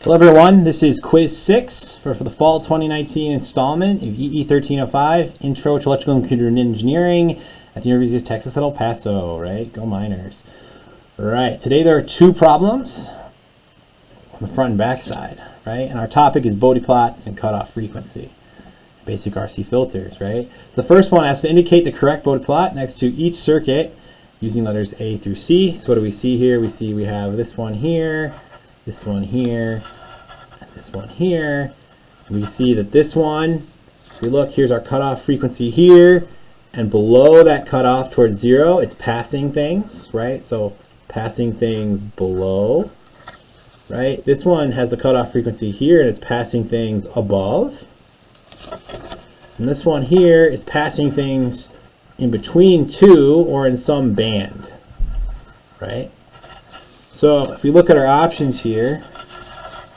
Hello everyone, this is quiz 6 for the fall 2019 installment of EE1305, Intro to Electrical and Computer Engineering at the University of Texas at El Paso, right? Go Miners. Right, today there are two problems on the front and back side, right? And our topic is Bode plots and cutoff frequency, basic RC filters, right? The first one has to indicate the correct Bode plot next to each circuit using letters A through C. So what do we see here? We have this one here, this one here, and this one here. We see that this one, if we look, here's our cutoff frequency here, and below that cutoff towards 0, it's passing things, right? So passing things below, right? This one has the cutoff frequency here, and it's passing things above. And this one here is passing things in between two or in some band, right? So if we look at our options here,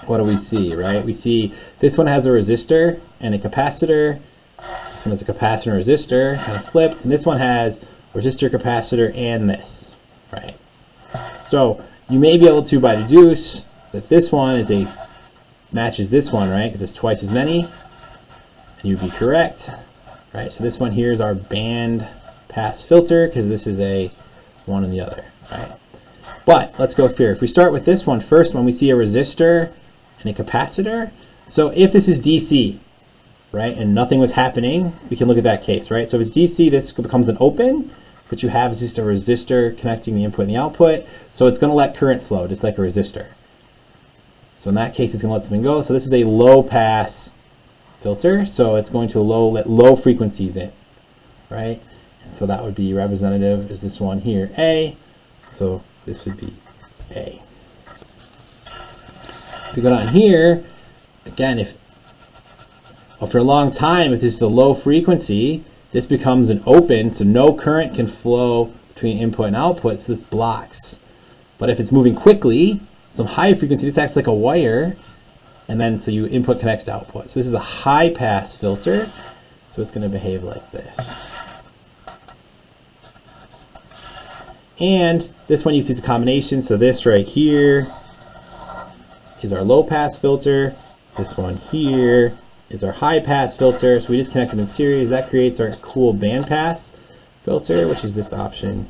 what do we see, right? We see this one has a resistor and a capacitor. This one has a capacitor and resistor, kind of flipped. And this one has a resistor, capacitor, and this, right? So you may be able to, by deduce, that this one is matches this one, right? Because it's twice as many. And you'd be correct, right? So this one here is our band pass filter, because this is a one and the other, right? But let's go through. If we start with this one first, when we see a resistor and a capacitor, so if this is DC, right, and nothing was happening, we can look at that case, right? So if it's DC, this becomes an open. What you have is just a resistor connecting the input and the output, so it's going to let current flow, just like a resistor. So in that case, it's going to let something go. So this is a low pass filter, so it's going to let low frequencies in, right? And so that would be representative is this one here, A. So this would be A. If we go down here, again, for a long time, if this is a low frequency, this becomes an open, so no current can flow between input and output, so this blocks. But if it's moving quickly, some high frequency, this acts like a wire, and then so you input connects to output. So this is a high pass filter, so it's going to behave like this. And this one you see it's a combination, so this right here is our low pass filter, this one here is our high pass filter, so we just connect them in series. That creates our cool band pass filter, which is this option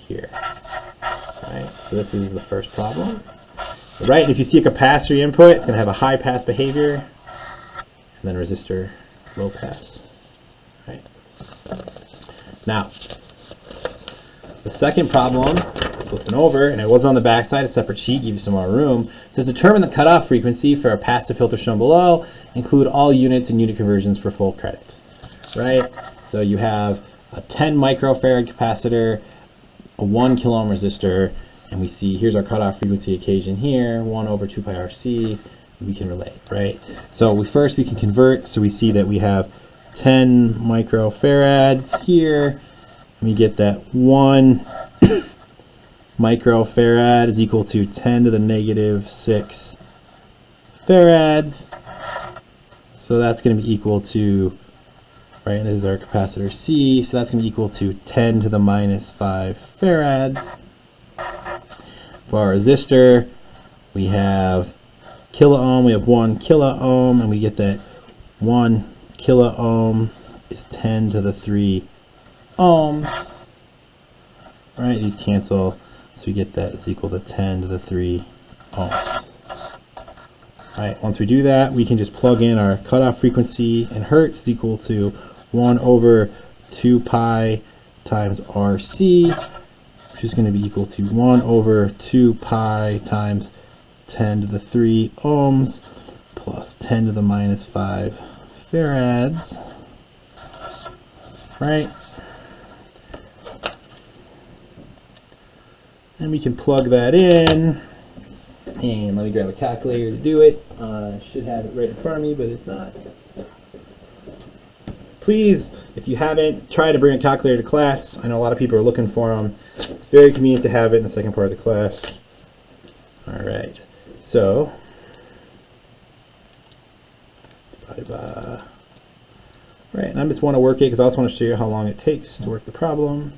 here. Right, so this is the first problem. Right, and if you see a capacitor input, it's going to have a high pass behavior, and then resistor low pass. Right. Now, the second problem, flipping over, and it was on the back side, a separate sheet, give you some more room. So determine the cutoff frequency for a passive filter shown below. Include all units and unit conversions for full credit. Right? So you have a 10 microfarad capacitor, a 1 kilo ohm resistor, and we see here's our cutoff frequency equation here, 1 over 2 pi RC. We can relate, right? So we can convert. So we see that we have 10 microfarads here. We get that 1 microfarad is equal to 10 to the negative 6 farads. So that's going to be equal to, right, this is our capacitor C, so that's going to be equal to 10 to the minus 5 farads. For our resistor, we have kilo ohm, we have 1 kilo ohm, and we get that 1 kilo ohm is 10 to the 3 ohms. Right, these cancel, so we get that is equal to 10 to the 3 ohms. Right, once we do that, we can just plug in our cutoff frequency in hertz is equal to 1 over 2 pi times RC, which is going to be equal to 1 over 2 pi times 10 to the 3 ohms plus 10 to the minus 5 farads. Right? And we can plug that in. And let me grab a calculator to do it. I should have it right in front of me, but it's not. Please, if you haven't, try to bring a calculator to class. I know a lot of people are looking for them. It's very convenient to have it in the second part of the class. All right. So, divided by, right, and I just want to work it because I also want to show you how long it takes to work the problem.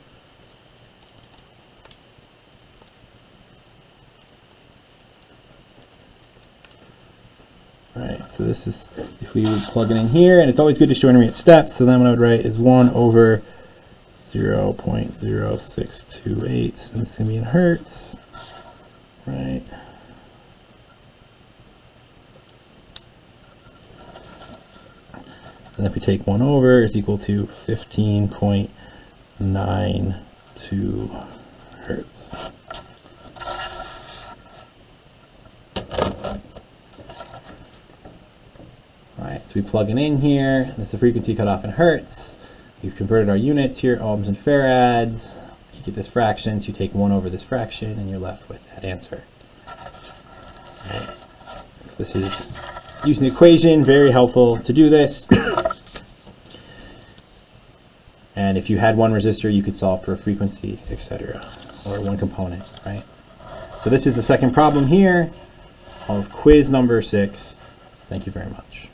right, so this is, if we would plug it in here, and it's always good to show intermediate steps, so then what I would write is 1 over 0.0628, and it's going to be in hertz, right? And if we take 1 over, is equal to 15.92 hertz. Alright, so we plug it in here. This is the frequency cutoff in hertz. We've converted our units here, ohms and farads. You get this fraction, so you take 1 over this fraction, and you're left with that answer. Right. So this is using the equation, very helpful to do this. And if you had one resistor, you could solve for a frequency, etc., or one component, right? So this is the second problem here of quiz number 6. Thank you very much.